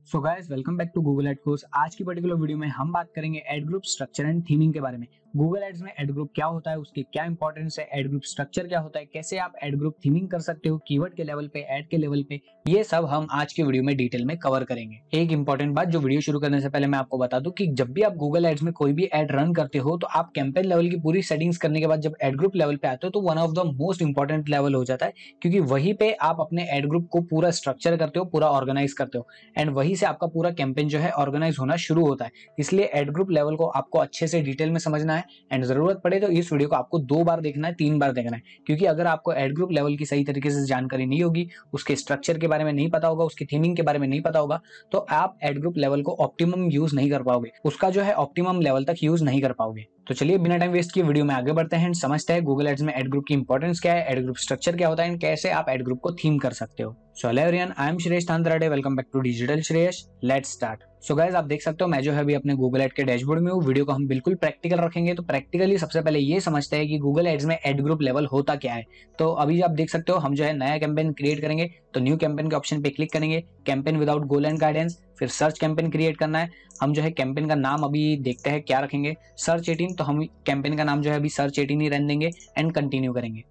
So guys welcome back to Google ad course. आज की particular video में हम बात करेंगे ad group structure and theming के बारे में। गूगल एड्स में एड ग्रुप क्या होता है, उसकी क्या इंपॉर्टेंस है, एड ग्रुप स्ट्रक्चर क्या होता है, कैसे आप एड ग्रुप थीमिंग कर सकते हो कीवर्ड के लेवल पे, एड के लेवल पे, ये सब हम आज की वीडियो में डिटेल में कवर करेंगे। एक इंपॉर्टेंट बात जो वीडियो शुरू करने से पहले मैं आपको बता दूं कि जब भी आप गूगल एड्स में कोई भी एड रन करते हो तो आप कैंपेन लेवल की पूरी सेटिंग्स करने के बाद जब एड ग्रुप लेवल पे आते हो तो one of the most important level हो जाता है, क्योंकि वहीं पे आप अपने एड ग्रुप को पूरा स्ट्रक्चर करते हो, पूरा ऑर्गेनाइज करते हो एंड वहीं से आपका पूरा कैंपेन जो है ऑर्गेनाइज होना शुरू होता है। इसलिए एड ग्रुप लेवल को आपको अच्छे से डिटेल में समझना है एंड जरूरत पड़े तो इस वीडियो को आपको 2 बार देखना है, 3 बार देखना है, क्योंकि अगर आपको एड ग्रुप लेवल की सही तरीके से जानकारी नहीं होगी, उसके स्ट्रक्चर के बारे में नहीं पता होगा, उसकी थीमिंग के बारे में नहीं पता होगा, तो आप एड ग्रुप लेवल को ऑप्टिमम यूज नहीं कर पाओगे, उसका जो है ऑप्टिमम लेवल तक यूज नहीं कर पाओगे। तो चलिए बिना टाइम वेस्ट किए वीडियो में आगे बढ़ते हैं, समझते हैं गूगल एड्स में एड ग्रुप की इंपॉर्टेंस क्या है, एड ग्रुप स्ट्रक्चर क्या होता है एंड कैसे आप एड ग्रुप को थीम कर सकते हो। So hello everyone, I am Shreyas Tantarade, welcome back to digital Shreyas, let's start. So guys आप देख सकते हो मैं जो है अभी अपने गूगल एड के डैशबोर्ड में हूँ। वीडियो को हम बिल्कुल प्रैक्टिकल रखेंगे, तो प्रैक्टिकली सबसे पहले ये समझते हैं कि गूगल एड्स में एड ग्रुप लेवल होता क्या है। तो अभी आप देख सकते हो हम जो है नया कैंपेन क्रिएट करेंगे, तो न्यू कैंपेन के ऑप्शन पे क्लिक करेंगे, campaign without goal and guidance, फिर सर्च कैंपेन क्रिएट करना है। हम जो है कैंपेन का नाम अभी देखते हैं क्या रखेंगे, सर्च 18, तो हम कैंपेन का नाम जो है अभी सर्च 18 ही रहने देंगे एंड कंटिन्यू करेंगे।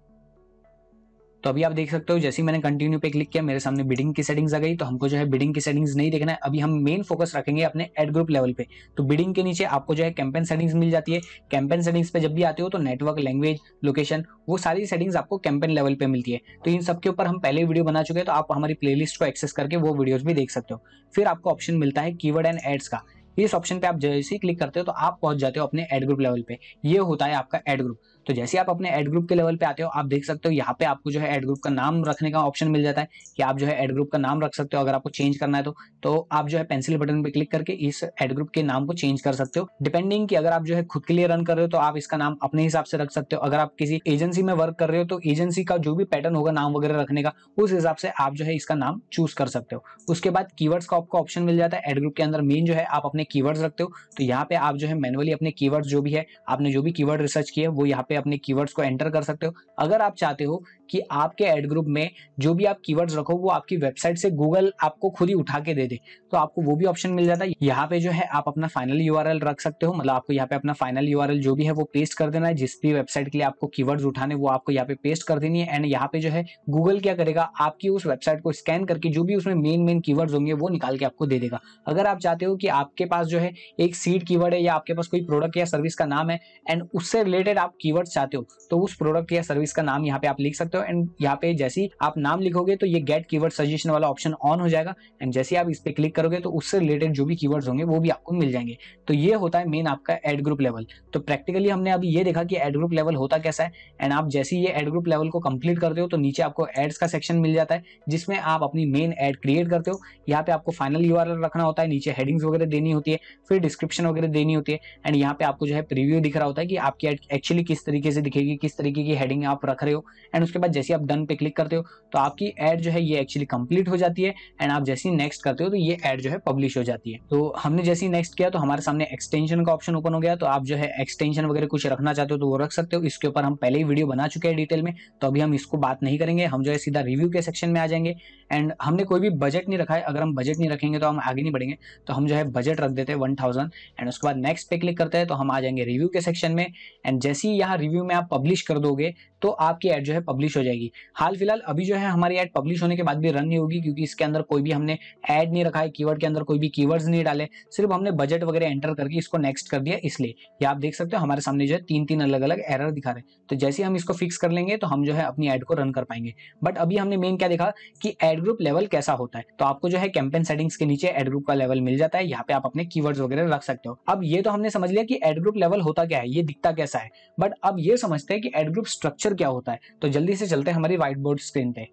तो अभी आप देख सकते हो जैसे ही मैंने कंटिन्यू पे क्लिक किया मेरे सामने बिडिंग की सेटिंग्स आ गई। तो हमको जो है बिडिंग की सेटिंग्स नहीं देखना है, अभी हम मेन फोकस रखेंगे अपने एड ग्रुप लेवल पे। तो बिडिंग के नीचे आपको जो है कैंपेन सेटिंग्स मिल जाती है। कैंपेन सेटिंग्स पे जब भी आते हो तो नेटवर्क, लैंग्वेज, लोकेशन, वो सारी सेटिंग्स आपको कैंपेन लेवल पे मिलती है। तो इन सब के ऊपर हम पहले वीडियो बना चुके हैं, तो आप हमारी प्लेलिस्ट को एक्सेस करके वो वीडियोस भी देख सकते हो। फिर आपको ऑप्शन मिलता है कीवर्ड एंड एड्स का। इस ऑप्शन पे आप जैसे ही क्लिक करते हो तो आप पहुंच जाते हो अपने एड ग्रुप लेवल पे। ये होता है आपका एड ग्रुप। तो जैसे आप अपने एड ग्रुप के लेवल पे आते हो, आप देख सकते हो यहाँ पे आपको जो है एड ग्रुप का नाम रखने का ऑप्शन मिल जाता है कि आप जो है एड ग्रुप का नाम रख सकते हो। अगर आपको चेंज करना है तो आप जो है पेंसिल बटन पे क्लिक करके इस एड ग्रुप के नाम को चेंज कर सकते हो, डिपेंडिंग कि अगर आप जो है खुद के लिए रन कर रहे हो तो आप इसका नाम अपने हिसाब से रख सकते हो। अगर आप किसी एजेंसी में वर्क कर रहे हो तो एजेंसी का जो भी पैटर्न होगा नाम वगैरह रखने का, उस हिसाब से आप जो है इसका नाम चूज कर सकते हो। उसके बाद कीवर्ड्स का आपको ऑप्शन मिल जाता है। एड ग्रुप के अंदर मेन जो है आप अपने कीवर्ड्स रखते हो, तो यहाँ पे आप जो है मैनुअली अपने कीवर्ड्स जो भी है, आपने जो भी कीवर्ड रिसर्च किया है वो यहाँ पे अपने कीवर्ड्स को एंटर कर सकते हो। अगर आप चाहते हो कि आपके एड ग्रुप में जो भी आप कीवर्ड्स रखो वो आपकी वेबसाइट से गूगल आपको खुद ही उठा के दे दे, तो आपको वो भी ऑप्शन मिल जाता है। यहाँ पे जो है आप अपना फाइनल यूआरएल रख सकते हो, मतलब आपको यहाँ पे अपना फाइनल यूआरएल जो भी है वो पेस्ट कर देना है। जिस भी वेबसाइट के लिए आपको कीवर्ड्स उठाने वो आपको यहाँ पे पेस्ट कर देनी है एंड यहाँ पे जो है गूगल क्या करेगा, आपकी उस वेबसाइट को स्कैन करके जो भी उसमें मेन कीवर्ड्स होंगे वो निकाल के आपको दे देगा। अगर आप चाहते हो कि आपके पास जो है एक सीड कीवर्ड है या आपके पास कोई प्रोडक्ट या सर्विस का नाम है एंड उससे रिलेटेड आप कीवर्ड्स चाहते हो, तो उस प्रोडक्ट या सर्विस का नाम यहाँ पे आप लिख सकते हो एंड यहाँ पे जैसे ही आप नाम लिखोगे तो ये गेट कीवर्ड सजेशन वाला ऑप्शन ऑन हो जाएगा एंड जैसे आप इस पे क्लिक करोगे तो उससे रिलेटेड जो भी कीवर्ड्स होंगे वो भी आपको मिल जाएंगे। तो ये होता है मेन आपका एड ग्रुप लेवल। तो प्रैक्टिकली हमने अभी ये देखा कि एड ग्रुप लेवल होता कैसा है एंड आप जैसे ही ये एड ग्रुप लेवल को कंप्लीट करते हो तो नीचे आपको एड्स का सेक्शन मिल जाता है जिसमें आप अपनी मेन एड क्रिएट करते हो। यहाँ पे आपको फाइनल यूआरएल रखना होता है, नीचे हेडिंग्स वगैरह देनी होती है, फिर डिस्क्रिप्शन वगैरह देनी होती है एंड यहाँ पे आपको जो है प्रीव्यू दिख रहा होता है कि आपकी एड एक्चुअली किस तरीके से दिखेगी, किस तरीके की हेडिंग आप रख रहे हो। एंड उसके बाद जैसे आप डन पे क्लिक करते हो तो आपकी एड जो है ये एक्चुअली कंप्लीट हो जाती है एंड आप जैसे ही नेक्स्ट करते हो तो ये एड जो है पब्लिश हो जाती है। तो हमने जैसे ही नेक्स्ट किया तो हमारे सामने एक्सटेंशन का ऑप्शन ओपन हो गया। तो आप जो है एक्सटेंशन वगैरह कुछ रखना चाहते हो तो वो रख सकते हो। इसके ऊपर हम पहले ही वीडियो बना चुके हैं डिटेल में, तो अभी हम इसको बात नहीं करेंगे। हम जो है सीधा रिव्यू के सेक्शन में आ जाएंगे एंड हमने कोई भी बजट नहीं रखा है। अगर हम बजट नहीं रखेंगे तो हम आगे नहीं बढ़ेंगे, तो हम जो है बजट रख देते हैं 1000 एंड उसके बाद नेक्स्ट पे क्लिक करते हैं तो हम आ जाएंगे रिव्यू के सेक्शन में एंड जैसे ही यहाँ रिव्यू में आप पब्लिश कर दोगे तो आपकी एड जो है पब्लिश हो जाएगी। हाल फिलहाल अभी जो है हमारी एड पब्लिश होने के बाद भी रन नहीं होगी, क्योंकि इसके अंदर कोई भी हमने ऐड नहीं रखा है, कीवर्ड के अंदर कोई भी कीवर्ड्स नहीं डाले, सिर्फ हमने बजट वगैरह एंटर करके इसको नेक्स्ट कर दिया। इसलिए ये आप देख सकते हो हमारे सामने जो है 3 अलग अलग एरर दिखा रहे हैं। तो जैसे हम इसको फिक्स कर लेंगे तो हम जो है अपनी एड को रन कर पाएंगे। बट अभी हमने मेन क्या देखा कि एड ग्रुप लेवल कैसा होता है। तो आपको जो है कैंपेन सेटिंग्स के नीचे एड ग्रुप का लेवल मिल जाता है, यहाँ पे आप अपने कीवर्ड्स वगैरह रख सकते हो। अब ये तो हमने समझ लिया कि एड ग्रुप लेवल होता क्या है, ये दिखता कैसा है, बट अब ये समझते हैं कि एड ग्रुप स्ट्रक्चर क्या होता है। तो जल्दी से चलते हैं हमारी व्हाइट बोर्ड स्क्रीन पे।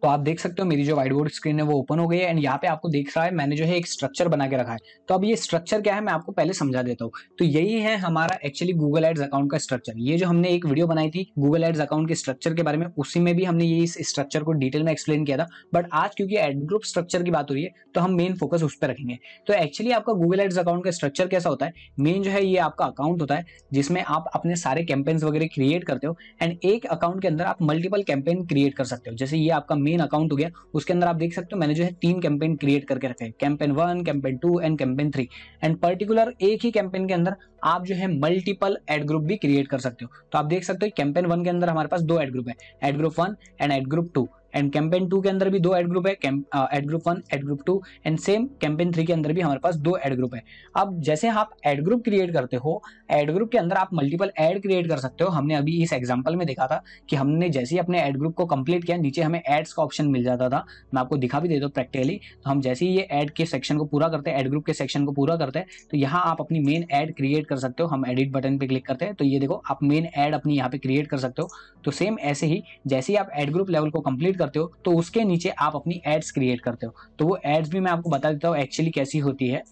तो आप देख सकते हो मेरी जो व्हाइट बोर्ड स्क्रीन है वो ओपन हो गई है एंड यहाँ पे आपको देख रहा है मैंने जो है एक स्ट्रक्चर बना के रखा है। तो अब ये स्ट्रक्चर क्या है मैं आपको पहले समझा देता हूँ। तो यही है हमारा एक्चुअली गूगल एड्स अकाउंट का स्ट्रक्चर। ये जो हमने एक वीडियो बनाई थी गूगल एड्स अकाउंट के स्ट्रक्चर के बारे में, उसी में भी हमने ये इस स्ट्रक्चर को डिटेल में एक्सप्लेन किया था। बट आज क्योंकि एड ग्रुप स्ट्रक्चर की बात हो रही है तो हम मेन फोकस उस पर रखेंगे। तो एक्चुअली आपका गूगल एड्स अकाउंट का स्ट्रक्चर कैसा होता है, मेन जो है ये आपका अकाउंट होता है जिसमें आप अपने सारे कैंपेन्स वगैरह क्रिएट करते हो एंड एक अकाउंट के अंदर आप मल्टीपल कैंपेन क्रिएट कर सकते हो। जैसे ये आपका मेन अकाउंट हो गया, उसके अंदर आप देख सकते हो मैंने जो है 3 कैंपेन क्रिएट करके रखे हैं, campaign 1, campaign 2 and campaign 3। And particular एक ही कैंपेन के अंदर आप जो है मल्टीपल एड ग्रुप भी क्रिएट कर सकते हो। तो आप देख सकते हो कैंपेन 1 के अंदर हमारे पास 2 एड ग्रुप है, ad group 1 and ad group 2। And campaign 2 के अंदर भी 2 एड ग्रुप है, ad group 1, ad group 2। And same campaign 3 के अंदर भी हमारे पास 2 एड ग्रुप है। अब जैसे आप एड ग्रुप क्रिएट करते हो, एड ग्रुप के अंदर आप मल्टीपल एड क्रिएट कर सकते हो। हमने अभी इस एग्जांपल में देखा था कि हमने जैसे ही अपने एड ग्रुप को कंप्लीट किया, नीचे हमें एड्स का ऑप्शन मिल जाता था। मैं आपको दिखा भी देता हूं प्रैक्टिकली। तो हम जैसे ही ये एड के सेक्शन को पूरा करते हैं, एड ग्रुप के सेक्शन को पूरा करते हैं, तो यहाँ आप अपनी मेन एड क्रिएट कर सकते हो। हम एडिट बटन पे क्लिक करते हैं तो ये देखो आप मेन एड अपनी यहाँ पे क्रिएट कर सकते हो। तो सेम ऐसे ही जैसे ही आप एड ग्रुप लेवल को कंप्लीट करते हो तो उसके नीचे आप अपनी एड्स क्रिएट करते हो। तो वो एड्स भी मैं आपको बता देता हूँ एक्चुअली कैसी होती है।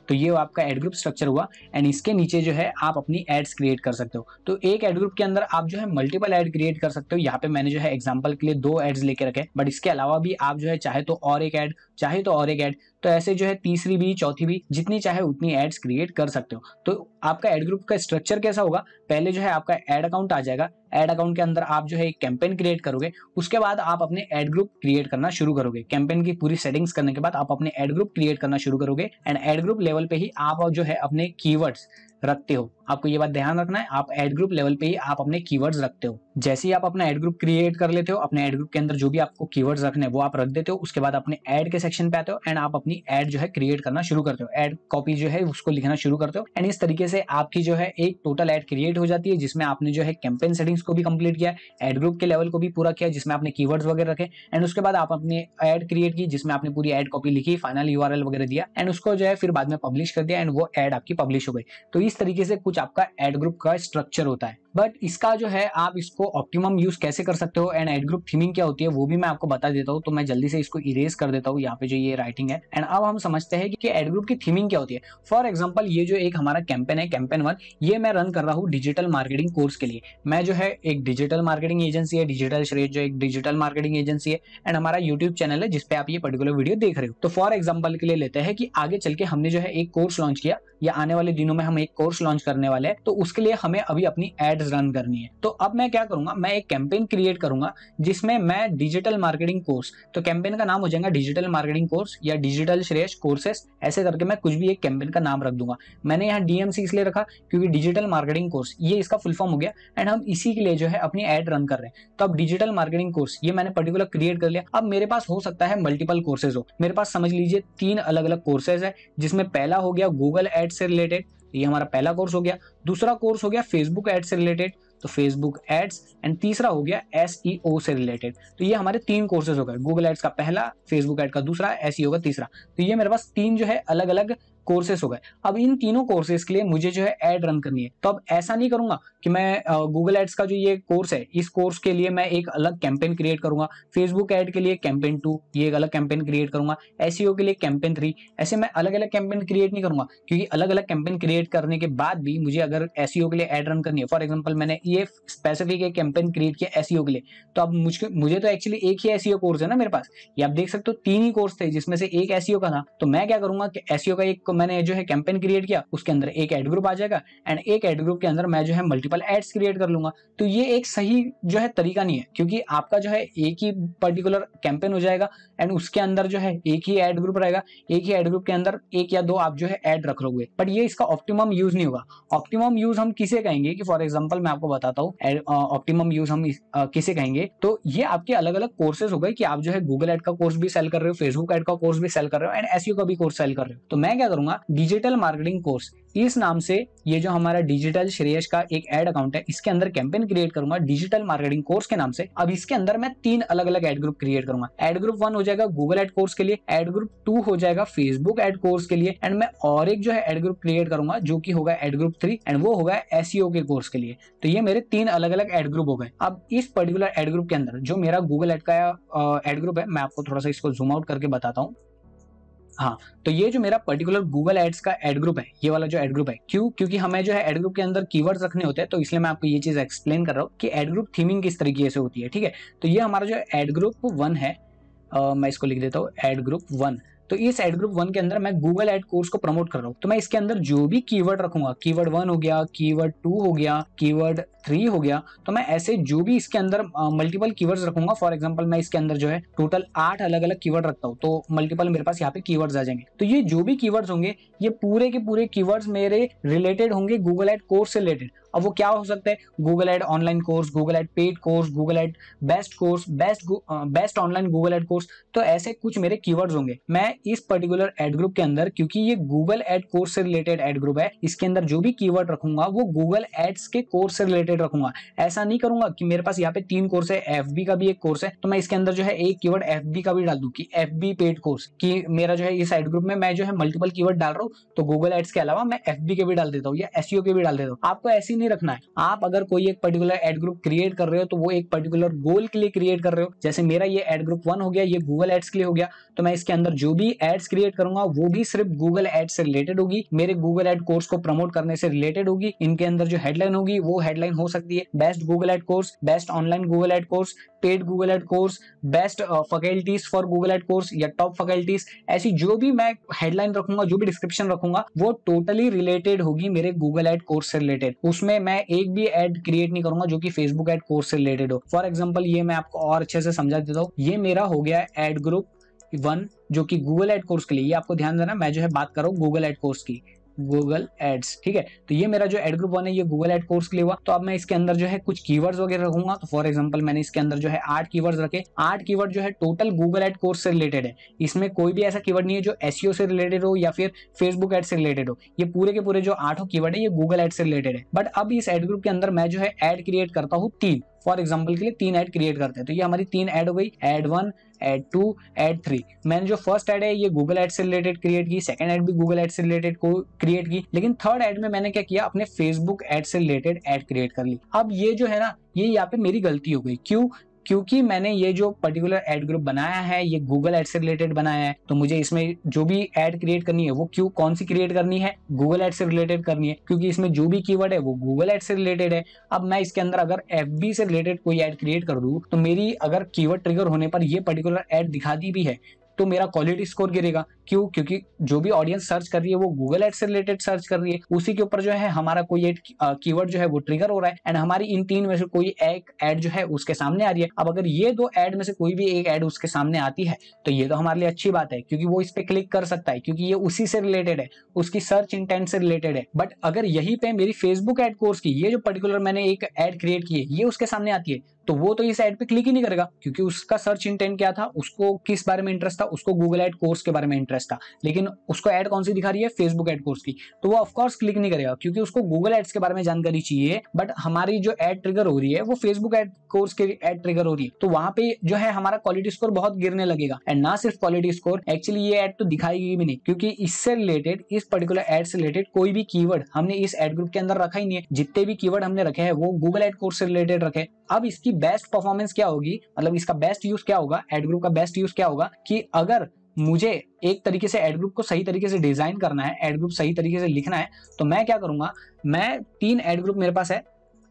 तो ये आपका एड ग्रुप स्ट्रक्चर हुआ एंड इसके नीचे जो है आप अपनी एड्स क्रिएट कर सकते हो। तो एक एड ग्रुप के अंदर आप जो है मल्टीपल एड क्रिएट कर सकते हो। यहाँ पे मैंने जो है एग्जांपल के लिए 2 एड्स लेके रखे, बट इसके अलावा भी आप जो है चाहे तो और एक ऐड, चाहे तो और एक ऐड, तो ऐसे जो है तीसरी भी, चौथी भी, जितनी चाहे उतनी एड्स क्रिएट कर सकते हो। तो आपका एड ग्रुप का स्ट्रक्चर कैसा होगा, पहले जो है आपका एड अकाउंट आ जाएगा, एड अकाउंट के अंदर आप जो है एक कैंपेन क्रिएट करोगे, उसके बाद आप अपने एड ग्रुप क्रिएट करना शुरू करोगे। कैंपेन की पूरी सेटिंग्स करने के बाद आप अपने एड ग्रुप क्रिएट करना शुरू करोगे एंड एड ग्रुप लेवल पे ही आप जो है अपने कीवर्ड्स रखते हो। आपको ये बात ध्यान रखना है, आप एड ग्रुप लेवल पे ही आप अपने कीवर्ड्स रखते हो। जैसे ही आप अपना एड ग्रुप क्रिएट कर लेते हो, अपने एड ग्रुप के अंदर जो भी आपको कीवर्ड्स रखने हैं वो आप रख देते हो। उसके बाद अपने एड के सेक्शन पे आते हो एंड आप अपनी एड जो है क्रिएट करना शुरू करते हो, एड कॉपी जो है उसको लिखना शुरू करते हो। एंड इस तरीके से आपकी जो है एक टोटल एड क्रिएट हो जाती है, जिसमें आपने जो है कैंपेन सेटिंग्स को भी कंप्लीट किया, एड ग्रुप के लेवल को भी पूरा किया, जिसमें आपने कीवर्ड्स वगैरह रखे। एंड उसके बाद आप अपने एड क्रिएट की, जिसमें आपने पूरी एड कॉपी लिखी, फाइनल यूआरएल वगैरह दिया एंड उसको जो है फिर बाद में पब्लिश कर दिया एंड वो एड आपकी पब्लिश हो गई। तो इस तरीके से कुछ आपका एड ग्रुप का स्ट्रक्चर होता है। बट इसका जो है आप इसको ऑप्टिमम यूज कैसे कर सकते हो एंड एड ग्रुप थीमिंग क्या होती है वो भी मैं आपको बता देता हूँ। तो मैं जल्दी से इसको इरेज कर देता हूँ, यहाँ पे जो ये राइटिंग है। एंड अब हम समझते हैं कि एड ग्रुप की थीमिंग क्या होती है। फॉर एग्जांपल ये जो एक हमारा कैंपेन है, कैंपेन 1, ये मैं रन कर रहा हूँ डिजिटल मार्केटिंग कोर्स के लिए। मैं जो है एक डिजिटल मार्केटिंग एजेंसी है, डिजिटल श्रेष्ठ जो एक डिजिटल मार्केटिंग एजेंसी है एंड हमारा यूट्यूब चैनल है जिसपे आप ये पर्टिकुलर वीडियो देख रहे हो। तो फॉर एग्जाम्पल के लिए लेते हैं कि आगे चल के हमने जो है एक कोर्स लॉन्च किया, या आने वाले दिनों में हम एक कोर्स लॉन्च करने वाले हैं, तो उसके लिए हमें अभी अपनी एड्स रन करनी है। तो अब मैं क्या करूंगा, मैं एक कैंपेन क्रिएट करूंगा जिसमें मैं डिजिटल मार्केटिंग कोर्स, तो कैंपेन का नाम हो जाएगा डिजिटल मार्केटिंग कोर्स या डिजिटल श्रेष्ठ कोर्सेस, ऐसे करके मैं कुछ भी एक कैंपेन का नाम रख दूंगा। मैंने यहाँ डीएमसी इसलिए रखा क्योंकि डिजिटल मार्केटिंग कोर्स ये इसका फुल फॉर्म हो गया एंड हम इसी के लिए जो है अपनी एड रन कर रहे हैं। तो अब डिजिटल मार्केटिंग कोर्स ये मैंने पर्टिकुलर क्रिएट कर लिया। अब मेरे पास हो सकता है मल्टीपल कोर्सेज हो, मेरे पास समझ लीजिए 3 अलग अलग कोर्सेज है, जिसमें पहला हो गया गूगल एड से रिलेटेड, ये हमारा पहला कोर्स हो गया। दूसरा कोर्स हो गया फेसबुक एड से रिलेटेड, तो फेसबुक एड्स। एंड तीसरा हो गया एसईओ से रिलेटेड। तो ये हमारे 3 कोर्सेज हो गए, गूगल एड्स का पहला, फेसबुक एड का दूसरा, एसईओ का तीसरा। तो ये मेरे पास 3 जो है अलग अलग कोर्सेस हो गए। अब इन तीनों कोर्सेज के लिए मुझे जो है एड रन करनी है। तो अब ऐसा नहीं करूंगा कि मैं गूगल एड्स का जो ये कोर्स है, इस कोर्स के लिए मैं एक अलग कैंपेन क्रिएट करूंगा, फेसबुक एड के लिए कैंपेन 2 ये एक अलग कैंपेन क्रिएट करूंगा, एसईओ के लिए कैंपेन 3, ऐसे मैं अलग अलग कैंपेन क्रिएट नहीं करूंगा। क्योंकि अलग अलग कैंपेन क्रिएट करने के बाद भी मुझे अगर एसईओ के लिए एड रन करनी है, फॉर एग्जाम्पल मैंने ये स्पेसिफिक एक कैंपेन क्रिएट किया एसईओ के लिए, तो अब मुझे तो एक्चुअली एक ही एसईओ कोर्स है ना मेरे पास। ये आप देख सकते हो 3 ही कोर्स थे जिसमें से एक एसईओ का था। तो मैं क्या करूंगा कि एसईओ का एक मैंने जो है कैंपेन क्रिएट किया, उसके अंदर एक एड ग्रुप आ जाएगा एंड एक एड ग्रुप के अंदर मैं जो है मल्टीपल एड्स क्रिएट कर लूंगा। तो ये एक सही जो है तरीका नहीं है, क्योंकि आपका जो है एक ही पर्टिकुलर कैंपेन हो जाएगा एंड उसके अंदर जो है एक ही एड ग्रुप रहेगा, एक ही एड ग्रुप के अंदर 1 या 2 आप जो है एड रख लोगे, बट ये इसका ऑप्टिमम यूज नहीं होगा। ऑप्टिमम यूज हम किसे कहेंगे कि फॉर एग्जांपल मैं आपको बताता हूँ ऑप्टिमम यूज हम किसे कहेंगे। तो ये आपके अलग अलग कोर्सेज हो गए कि आप जो है गूगल एड का कोर्स भी सेल कर रहे हो, फेसबुक एड का कोर्स भी सेल कर रहे हो एंड एसईओ का भी कोर्स सेल कर रहे हो। तो मैं क्या करूंगा, डिजिटल मार्केटिंग कोर्स इस नाम से ये जो हमारा डिजिटल श्रेयस का एक एड अकाउंट है, इसके अंदर कैंपेन क्रिएट करूंगा डिजिटल मार्केटिंग कोर्स के नाम से। अब इसके अंदर मैं 3 अलग अलग एड ग्रुप क्रिएट करूंगा। एड ग्रुप 1 हो जाएगा गूगल एड कोर्स के लिए, एड ग्रुप 2 हो जाएगा फेसबुक एड कोर्स के लिए एंड मैं और एक जो है एड ग्रुप क्रिएट करूंगा जो कि होगा एड ग्रुप 3 एंड वो होगा एसईओ के कोर्स के लिए। तो ये मेरे 3 अलग अलग एड ग्रुप हो गए। अब इस पर्टिकुलर एड ग्रुप के अंदर जो मेरा गूगल एड का एड ग्रुप है, मैं आपको थोड़ा सा इसको जूम आउट करके बताता हूँ। हाँ, तो ये जो मेरा पर्टिकुलर गूगल एड्स का एड ग्रुप है, ये वाला जो एड ग्रुप है, क्योंकि हमें जो है एड ग्रुप के अंदर कीवर्ड्स रखने होते हैं, तो इसलिए मैं आपको ये चीज एक्सप्लेन कर रहा हूँ कि एड ग्रुप थीमिंग किस तरीके से होती है। ठीक है, तो ये हमारा जो एड ग्रुप 1 है, मैं इसको लिख देता हूँ एड ग्रुप 1। तो इस एड ग्रुप 1 के अंदर मैं गूगल एड कोर्स को प्रमोट कर रहा हूँ, तो मैं इसके अंदर जो भी कीवर्ड रखूंगा, कीवर्ड 1 हो गया, कीवर्ड 2 हो गया, कीवर्ड 3 हो गया, तो मैं ऐसे जो भी इसके अंदर मल्टीपल कीवर्ड्स रखूंगा। फॉर एग्जांपल मैं इसके अंदर जो है टोटल 8 अलग अलग कीवर्ड रखता हूँ, तो मल्टीपल मेरे पास यहाँ पे कीवर्ड्स आ जाएंगे। तो ये जो भी कीवर्ड्स होंगे, ये पूरे के पूरे कीवर्ड्स मेरे रिलेटेड होंगे गूगल एड कोर्स से रिलेटेड। अब वो क्या हो सकता है, Google ad online course, Google ad paid course, Google ad best course, best online Google ad course, तो ऐसे कुछ मेरे कीवर्ड्स होंगे। मैं इस पर्टिकुलर एड ग्रुप के अंदर, क्योंकि ये गूगल एड कोर्स से रिलेटेड एड ग्रुप है, इसके अंदर जो भी कीवर्ड रखूंगा वो गूगल एड्स के कोर्स से रिलेटेड रखूंगा। ऐसा नहीं करूंगा कि मेरे पास यहाँ पे 3 कोर्स है, एफबी का भी एक कोर्स है, तो मैं इसके अंदर जो है एक कीवर्ड एफबी का भी डाल दूं कि एफबी पेड कोर्स, कि मेरा जो है इस एड ग्रुप में मैं जो है मल्टीपल कीवर्ड डाल रहा हूँ, तो गूगल एड्स के अलावा मैं एफबी के भी डाल देता हूँ या एसईओ के भी डाल देता हूँ। आपको ऐसे नहीं रखना है। आप अगर कोई एक पर्टिकुलर एड ग्रुप क्रिएट कर रहे हो तो वो एक पर्टिकुलर गोल के लिए क्रिएट कर रहे हो। जैसे मेरा ये एड ग्रुप 1 हो गया, ये गूगल एड्स के लिए हो गया, तो मैं इसके अंदर जो भी एड्स क्रिएट करूंगा वो भी सिर्फ गूगल एड्स से रिलेटेड होगी, मेरे गूगल एड कोर्स को प्रमोट करने से रिलेटेड होगी। इनके अंदर जो हेडलाइन होगी वो हेडलाइन हो सकती है best Google ad course, best online Google ad course, paid Google ad course, best faculties for Google ad course या टॉप फैकल्टीज। ऐसी जो भी मैं हेडलाइन रखूंगा, जो भी डिस्क्रिप्शन रखूंगा, वो टोटली रिलेटेड होगी मेरे गूगल एड कोर्स से रिलेटेड। उसमें मैं एक भी एड क्रिएट नहीं करूंगा जो कि फेसबुक एड कोर्स से रिलेटेड हो। फॉर एग्जांपल ये मैं आपको और अच्छे से समझा देता हूँ। ये मेरा हो गया एड ग्रुप 1 जो कि गूगल एड कोर्स के लिए। ये आपको ध्यान देना, मैं जो है बात कर रहा हूँ गूगल एड कोर्स की, गूगल एड्स, ठीक है। तो ये मेरा जो एड ग्रुप 1 है, ये गूगल एड कोर्स के लिए हुआ। तो अब मैं इसके अंदर जो है कुछ कीवर्ड्स वगैरह रखूंगा। तो फॉर एग्जांपल मैंने इसके अंदर जो है 8 कीवर्ड्स रखे। 8 कीवर्ड जो है टोटल गूगल एड कोर्स से रिलेटेड है। इसमें कोई भी ऐसा कीवर्ड नहीं है जो एसईओ से रिलेटेड हो या फिर फेसबुक एड से रिलेटेड हो। ये पूरे के पूरे जो 8 कीवर्ड है ये गूगल एड से रिलेटेड है। बट अब इस एड ग्रुप के अंदर मैं जो है एड क्रिएट करता हूँ 3। फॉर एग्जाम्पल के लिए 3 एड क्रिएट करते हैं। तो ये हमारी 3 एड हो गई, एड 1, एड 2, एड 3। मैंने जो फर्स्ट एड है ये गूगल एड से रिलेटेड क्रिएट की, सेकंड एड भी गूगल एड से रिलेटेड को क्रिएट की, लेकिन थर्ड एड में मैंने क्या किया, अपने फेसबुक एड से रिलेटेड एड क्रिएट कर ली। अब ये जो है ना, ये यहाँ पे मेरी गलती हो गई। क्यों? क्योंकि मैंने ये जो पर्टिकुलर एड ग्रुप बनाया है ये गूगल एड से रिलेटेड बनाया है, तो मुझे इसमें जो भी एड क्रिएट करनी है वो कौन सी क्रिएट करनी है, गूगल एड से रिलेटेड करनी है, क्योंकि इसमें जो भी कीवर्ड है वो गूगल एड से रिलेटेड है। अब मैं इसके अंदर अगर एफबी से रिलेटेड कोई एड क्रिएट कर दूं तो मेरी अगर कीवर्ड ट्रिगर होने पर ये पर्टिकुलर एड दिखा दी भी है तो मेरा क्वालिटी स्कोर गिरेगा। क्यों? क्योंकि जो भी ऑडियंस सर्च कर रही है वो गूगल एड से रिलेटेड सर्च कर रही है, उसी के ऊपर जो है हमारा कोई एक कीवर्ड जो है वो ट्रिगर हो रहा है, एंड हमारी इन 3 में से कोई एक एड जो है उसके सामने आ रही है। अब अगर ये 2 एड में से कोई भी एक एड उसके सामने आती है तो ये तो हमारे लिए अच्छी बात है, क्योंकि वो इस पे क्लिक कर सकता है, क्योंकि ये उसी से रिलेटेड है, उसकी सर्च इंटेंट से रिलेटेड है। बट अगर यही पे मेरी फेसबुक एड कोर्स की ये जो पर्टिकुलर मैंने एक एड क्रिएट की है ये उसके सामने आती है, तो वो तो इस एड पे क्लिक ही नहीं करेगा, क्योंकि उसका सर्च इंटेंट क्या था, उसको किस बारे में इंटरेस्ट था, उसको गूगल एड कोर्स के बारे में इंटरेस्ट था। लेकिन उसको एड कौन सी दिखा रही है, फेसबुक एड कोर्स की, तो वो ऑफ कोर्स क्लिक नहीं करेगा, क्योंकि उसको गूगल एड्स के बारे में जानकारी चाहिए। बट हमारी जो एड ट्रिगर हो रही है वो फेसबुक एड कोर्स के एड ट्रिगर हो रही है, तो वहां पे जो है हमारा क्वालिटी स्कोर बहुत गिरने लगेगा। एंड ना सिर्फ क्वालिटी स्कोर, एक्चुअली ये एड तो दिखाएगी भी नहीं, क्योंकि इससे रिलेटेड, इस पर्टिकुलर एड से रिलेटेड कोई भी कीवर्ड हमने इस एड ग्रुप के अंदर रखा ही नहीं है। जितने भी कीवर्ड हमने रखे हैं वो गूगल एड कोर्स से रिलेटेड रखे। अब इसकी बेस्ट परफॉर्मेंस क्या होगी, मतलब इसका बेस्ट यूज क्या होगा, एड ग्रुप का बेस्ट यूज क्या होगा, कि अगर मुझे एक तरीके से एड ग्रुप को सही तरीके से डिजाइन करना है, एड ग्रुप सही तरीके से लिखना है, तो मैं क्या करूंगा, मैं 3 एड ग्रुप मेरे पास है।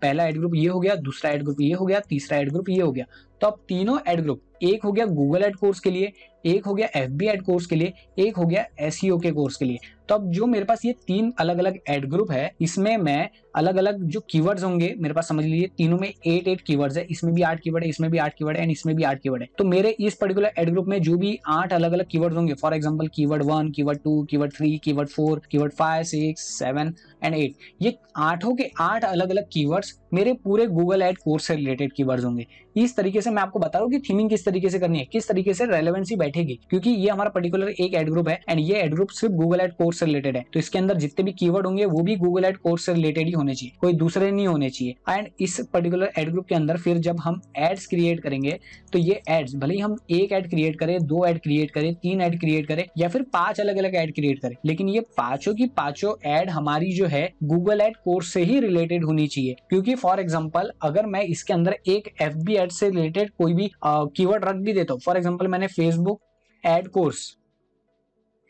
पहला एड ग्रुप ये हो गया, दूसरा एड ग्रुप ये हो गया, तीसरा एड ग्रुप ये हो गया। तो अब तीनों एड ग्रुप, एक हो गया गूगल एड कोर्स के लिए, एक हो गया एफबी एड कोर्स के लिए, एक हो गया एसईओ के कोर्स के लिए। तो अब जो मेरे पास ये 3 अलग अलग एड ग्रुप है, इसमें मैं अलग अलग जो कीवर्ड्स होंगे मेरे पास, समझ लीजिए तीनों में 8 कीवर्ड्स है, इसमें भी 8 कीवर्ड है, इसमें भी 8 कीवर्ड है, एंड इसमें भी 8 कीवर्ड है। तो मेरे इस पर्टिकुलर एड ग्रुप में जो भी 8 अलग अलग कीवर्ड्स होंगे, for example keyword 1, keyword 2, keyword 3, keyword 4, keyword 5, 6, 7 and 8, ये 8 के 8 अलग अलग कीवर्ड्स मेरे पूरे गूगल एड कोर्स से रिलेटेड कीवर्ड्स होंगे। इस तरीके से मैं आपको बता रहा हूँ कि थीमिंग किस तरीके से करनी है, किस तरीके से रेलेवेंसी बैठेगी, क्योंकि ये हमारा पर्टिकुलर एक एड ग्रुप है एंड ये एड ग्रुप सिर्फ गूगल एड कोर्स से रिलेटेड है। तो इसके अंदर जितने भी कीवर्ड होंगे वो भी गूगल एड कोर्स से रिलेटेड ही होने चाहिए, कोई दूसरे नहीं होने चाहिए। एंड इस पर्टिकुलर एड ग्रुप के अंदर फिर जब हम एड्स क्रिएट करेंगे तो ये एड्स, भले ही हम एक एड क्रिएट करें, 2 एड क्रिएट करें, 3 एड क्रिएट करें या फिर 5 अलग अलग एड क्रिएट करें, लेकिन ये पांचों की पांचों एड हमारी जो है गूगल एड कोर्स से ही रिलेटेड होनी चाहिए। क्योंकि फॉर एग्जांपल अगर मैं इसके अंदर एक एफबी एड से रिलेटेड कोई भी कीवर्ड रख भी देता हूँ, फॉर एग्जांपल मैंने फेसबुक एड कोर्स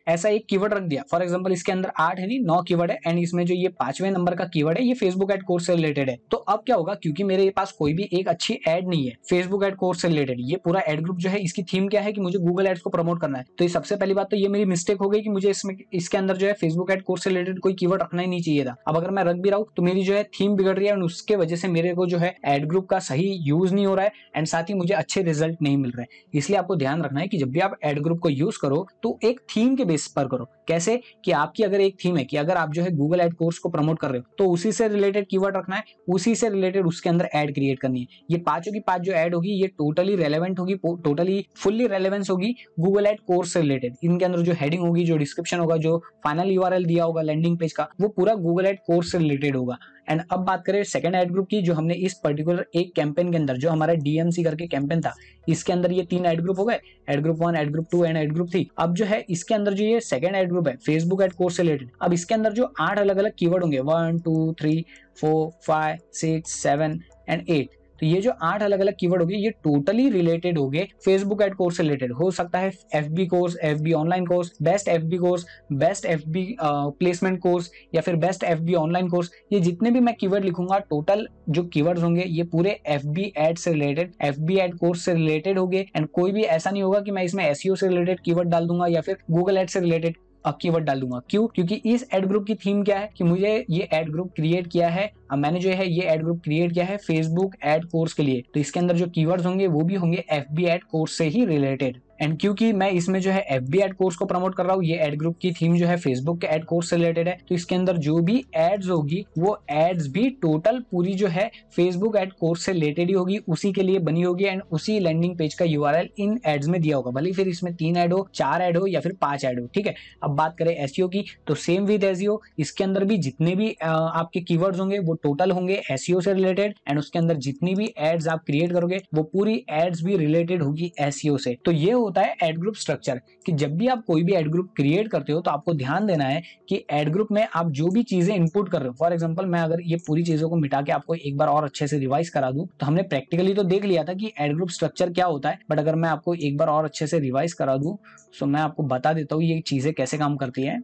ऐसा एक कीवर्ड रख दिया, फॉर एग्जांपल इसके अंदर 8 है नहीं 9 कीवर्ड है, एंड इसमें जो ये 5वें नंबर का कीवर्ड है ये फेसबुक एड कोर्स से रिलेटेड है। तो अब क्या होगा, क्योंकि मेरे पास कोई भी एक अच्छी एड नहीं है फेसबुक एड कोर्स से रिलेटेड, ये पूरा एड ग्रुप जो है इसकी थीम क्या है कि मुझे गूगल एड्स को प्रमोट करना है, तो ये सबसे पहली बात तो ये मेरी मिस्टेक हो गई कि मुझे इसके अंदर जो है फेसबुक एड कोर्स से रिलेटेड कोई कीवर्ड रखना ही नहीं चाहिए था। अब अगर मैं रख भी रहा हूं तो मेरी जो है थीम बिगड़ रही है, और उसके वजह से मेरे को जो है एड ग्रुप का सही यूज नहीं हो रहा है, एंड साथ ही मुझे अच्छे रिजल्ट नहीं मिल रहे हैं। इसलिए आपको ध्यान रखना है कि जब भी आप एड ग्रुप को यूज करो तो एक थीम के बेस पर करो। कैसे कि आपकी अगर एक थीम है कि अगर आप जो है गूगल एड कोर्स को प्रमोट कर रहे हो तो उसी से रिलेटेड कीवर्ड रखना है, उसी से रिलेटेड उसके अंदर एड क्रिएट करनी है। ये पांचों की पांच जो एड होगी ये टोटली रेलेवेंट होगी, टोटली फुल्ली रेलेवेंस होगी गूगल एड कोर्स से रिलेटेड। इनके अंदर जो हेडिंग होगी, जो डिस्क्रिप्शन होगा, जो फाइनल यूआरएल दिया होगा लैंडिंग पेज का, वो पूरा गूगल एड कोर्स से रिलेटेड होगा। एंड अब बात करें सेकंड एड ग्रुप की, जो हमने इस पर्टिकुलर एक कैंपेन के अंदर जो हमारा डीएमसी करके कैंपेन था, इसके अंदर ये 3 एड ग्रुप हो गए, ad group 1, ad group 2 and ad group 3। अब जो है इसके अंदर जो ये सेकंड एड ग्रुप है फेसबुक एड कोर्स से रिलेटेड, अब इसके अंदर जो 8 अलग अलग कीवर्ड होंगे 1 2 3 4 5 6 7 एंड 8, तो ये जो 8 अलग अलग कीवर्ड होंगे ये टोटली रिलेटेड होंगे फेसबुक एड कोर्स से रिलेटेड। हो सकता है FB course, FB online course, best FB course, best FB placement course, या फिर बेस्ट एफबी ऑनलाइन कोर्स। ये जितने भी मैं कीवर्ड लिखूंगा टोटल जो कीवर्ड्स होंगे ये पूरे एफबी एड से रिलेटेड, एफबी एड कोर्स से रिलेटेड होंगे। एंड कोई भी ऐसा नहीं होगा कि मैं इसमें एसईओ से रिलेटेड कीवर्ड डाल दूंगा या फिर गूगल एड से रिलेटेड कीवर्ड डाल दूंगा। क्यों? क्योंकि इस एड ग्रुप की थीम क्या है कि मुझे ये एड ग्रुप क्रिएट किया है, मैंने जो है ये एड ग्रुप क्रिएट किया है फेसबुक एड कोर्स के लिए, तो इसके अंदर जो कीवर्ड्स होंगे वो भी होंगे एफबी एड कोर्स से ही रिलेटेड। एंड क्योंकि मैं इसमें जो है एफबी एड कोर्स को प्रमोट कर रहा हूँ, ये एड ग्रुप की थीम जो है फेसबुक के एड कोर्स से रिलेटेड है, तो इसके अंदर जो भी एड्स होगी वो एड्स भी टोटल पूरी जो है फेसबुक एड कोर्स से रिलेटेड ही होगी, उसी के लिए बनी होगी, एंड उसी लैंडिंग पेज का यूआरएल इन एड्स में दिया होगा, भले फिर इसमें 3 एड हो, 4 एड हो या फिर 5 एड हो। ठीक है, अब बात करें एसईओ की, तो सेम विद एसईओ इसके अंदर भी जितने भी आपके कीवर्ड्स होंगे वो टोटल होंगे एसईओ से रिलेटेड, एंड उसके अंदर जितनी भी एड्स आप क्रिएट करोगे वो पूरी एड्स भी रिलेटेड होगी एसईओ से। तो ये होता है एड ग्रुप स्ट्रक्चर, कि जब भी आप कोई भी एड ग्रुप क्रिएट करते हो तो आपको ध्यान देना है कि एड ग्रुप में आप जो भी चीजें इनपुट कर रहे हो, फॉर एग्जांपल मैं अगर ये पूरी चीजों को मिटा के आपको एक बार और अच्छे से रिवाइज करा दूं, तो हमने प्रैक्टिकली तो देख लिया था कि एड ग्रुप स्ट्रक्चर क्या होता है, बट अगर मैं आपको एक बार और अच्छे से रिवाइज करा दूं तो मैं आपको बता देता हूँ ये चीजें कैसे काम करती है।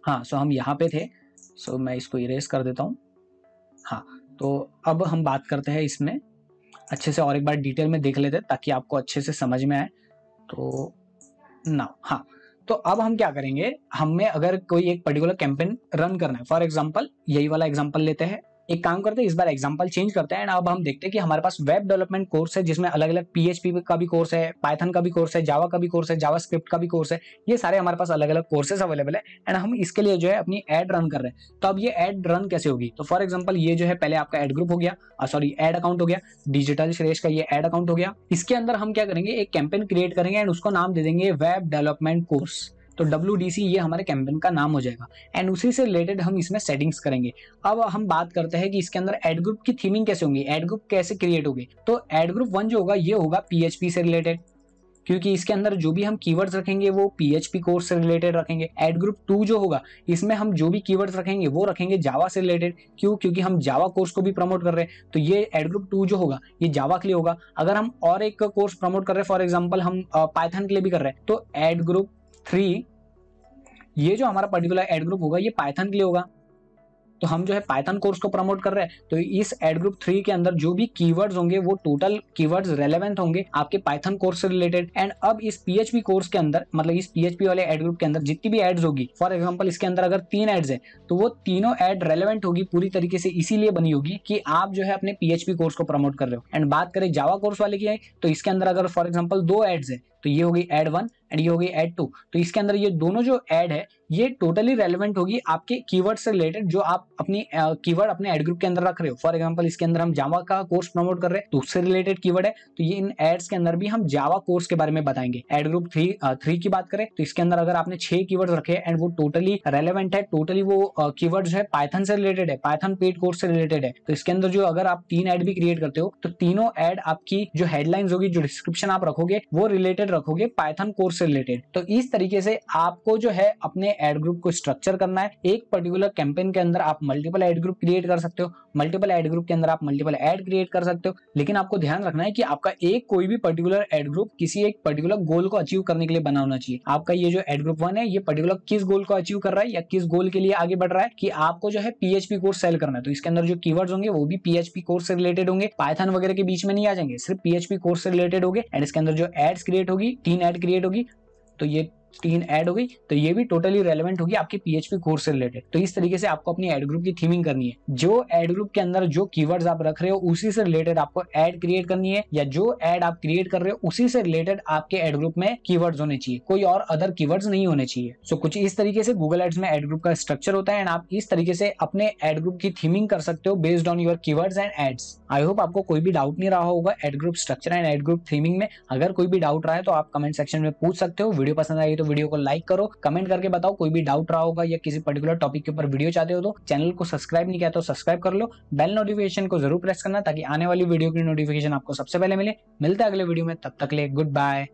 हाँ, सो हम यहाँ पे थे, सो मैं इसको इरेज कर देता हूँ। हाँ, तो अब हम बात करते हैं इसमें अच्छे से और एक बार डिटेल में देख लेते हैं ताकि आपको अच्छे से समझ में आए। तो ना हाँ, तो अब हम क्या करेंगे, हमें अगर कोई एक पर्टिकुलर कैंपेन रन करना है, फॉर एग्जांपल यही वाला एग्जांपल लेते हैं, एक काम करते हैं इस बार एग्जांपल चेंज करते हैं, एंड अब हम देखते हैं कि हमारे पास वेब डेवलपमेंट कोर्स है जिसमें अलग अलग पीएचपी का भी कोर्स है, पाइथन का भी कोर्स है, जावा का भी कोर्स है, जावा स्क्रिप्ट का भी कोर्स है, ये सारे हमारे पास अलग अलग कोर्सेज अवेलेबल है, एंड हम इसके लिए जो है अपनी एड रन कर रहे हैं। तो अब ये एड रन कैसे होगी, तो फॉर एग्जाम्पल ये जो है पहले आपका एड ग्रुप हो गया, सॉरी एड अकाउंट हो गया, डिजिटल श्रेष्ठ का ये एड अकाउंट हो गया। इसके अंदर हम क्या करेंगे, एक कैंपेन क्रिएट करेंगे एंड उसको नाम दे देंगे वेब डेवलपमेंट कोर्स, तो WDC ये हमारे कैंपेन का नाम हो जाएगा, एंड उसी से रिलेटेड हम इसमें सेटिंग्स करेंगे। अब हम बात करते हैं कि इसके अंदर एड ग्रुप की थीमिंग कैसे होगी, एड ग्रुप कैसे क्रिएट होगी। तो एड ग्रुप 1 जो होगा ये होगा PHP से रिलेटेड, क्योंकि इसके अंदर जो भी हम कीवर्ड्स रखेंगे वो PHP कोर्स से रिलेटेड रखेंगे। एड ग्रुप 2 जो होगा इसमें हम जो भी कीवर्ड्स रखेंगे वो रखेंगे जावा से रिलेटेड, क्यों? क्योंकि हम जावा कोर्स को भी प्रमोट कर रहे हैं, तो ये एड ग्रुप 2 जो होगा ये जावा के लिए होगा। अगर हम और एक कोर्स प्रमोट कर रहे हैं, फॉर एग्जाम्पल हम पाइथन के लिए भी कर रहे हैं, तो एड ग्रुप 3 ये जो हमारा पर्टिकुलर एड ग्रुप होगा ये पाइथन के लिए होगा, तो हम जो है पाइथन कोर्स को प्रमोट कर रहे हैं, तो इस एड ग्रुप 3 के अंदर जो भी कीवर्ड्स होंगे वो टोटल कीवर्ड्स रेलेवेंट होंगे आपके पाइथन कोर्स से रिलेटेड। एंड अब इस PHP कोर्स के अंदर, मतलब इस PHP वाले एड ग्रुप के अंदर जितनी भी एड्स होगी, फॉर एग्जांपल इसके अंदर अगर 3 एड्स है तो वो तीनों एड रेलेवेंट होगी पूरी तरीके से, इसीलिए बनी होगी कि आप जो है अपने PHP कोर्स को प्रमोट कर रहे हो। एंड बात करें जावा कोर्स वाले की है, तो इसके अंदर अगर फॉर एग्जाम्पल 2 एड्स है तो ये होगी एड 1 एंड ये होगी एड 2, तो इसके अंदर ये दोनों जो एड है ये टोटली रेलेवेंट होगी आपके कीवर्ड से रिलेटेड जो आप अपनी कीवर्ड अपने एड ग्रुप के अंदर रख रहे हो। फॉर एग्जांपल इसके अंदर हम जावा का कोर्स प्रमोट कर रहे हैं तो उससे रिलेटेड कीवर्ड है, तो ये इन एड्स के अंदर भी हम जावा कोर्स के बारे में बताएंगे। एड ग्रुप 3 की बात करें तो इसके अंदर अगर आपने 6 कीवर्ड रखे एंड वो टोटली रेलेवेंट है, टोटली वो कीवर्ड जो है पाइथन से रिलेटेड है, पाइथन पेड कोर्स से रिलेटेड है, तो इसके अंदर जो अगर आप 3 एड भी क्रिएट करते हो तो तीनों एड आपकी जो हेडलाइंस होगी, जो डिस्क्रिप्शन आप रखोगे वो रिलेटेड रखोगे पाइथन कोर्स से रिलेटेड। तो इस तरीके से आपको जो है अपने एड ग्रुप को स्ट्रक्चर करना है। एक पर्टिकुलर कैंपेन के अंदर आप मल्टीपल एड ग्रुप क्रिएट कर सकते हो, मल्टीपल एड ग्रुप के अंदर आप मल्टीपल एड क्रिएट कर सकते हो, लेकिन आपको ध्यान रखना है कि आपका एक कोई भी पर्टिकुलर एड ग्रुप किसी एक पर्टिकुलर गोल को अचीव करने के लिए बना होना चाहिए। आपका ये जो एड ग्रुप 1 है ये पर्टिकुलर किस गोल को अचीव कर रहा है या किस गोल के लिए आगे बढ़ रहा है कि आपको जो है पीएचपी कोर्स सेल करना है, तो इसके अंदर जो कीवर्ड्स होंगे वो भी पीएचपी कोर्स से रिलेटेड होंगे, पाइथन वगैरह के बीच में नहीं आ जाएंगे, सिर्फ पीएचपी कोर्स से रिलेटेड होंगे। एंड इसके अंदर जो एड्स क्रिएट होगी, 3 एड क्रिएट होगी, तो ये 3 ऐड हो गई, तो ये भी टोटली रेलेवेंट होगी आपके पीएचपी कोर्स से रिलेटेड। तो इस तरीके से आपको अपनी एड ग्रुप की थीमिंग करनी है। जो एड ग्रुप के अंदर जो कीवर्ड्स आप रख रहे हो उसी से रिलेटेड आपको एड क्रिएट करनी है, या जो एड आप क्रिएट कर रहे हो उसी से रिलेटेड आपके एड ग्रुप में कीवर्ड्स होने चाहिए, कोई और अदर कीवर्ड्स नहीं होने चाहिए। सो कुछ इस तरीके से गूगल एड्स में एड ग्रुप का स्ट्रक्चर होता है, एंड आप इस तरीके से अपने एड ग्रुप की थीमिंग कर सकते हो based on your keywords and ads. I hope आपको कोई भी डाउट नहीं रहा होगा ad group structure and ad group theming में। अगर कोई भी डाउट रहा है तो आप कमेंट सेक्शन में पूछ सकते हो। वीडियो पसंद आई तो वीडियो को लाइक करो, कमेंट करके बताओ कोई भी डाउट रहा होगा या किसी पर्टिकुलर टॉपिक के ऊपर वीडियो चाहते हो तो। चैनल को सब्सक्राइब नहीं किया तो सब्सक्राइब कर लो, बेल नोटिफिकेशन को जरूर प्रेस करना ताकि आने वाली वीडियो की नोटिफिकेशन आपको सबसे पहले मिले। मिलते हैं अगले वीडियो में, तब तक के लिए गुड बाय।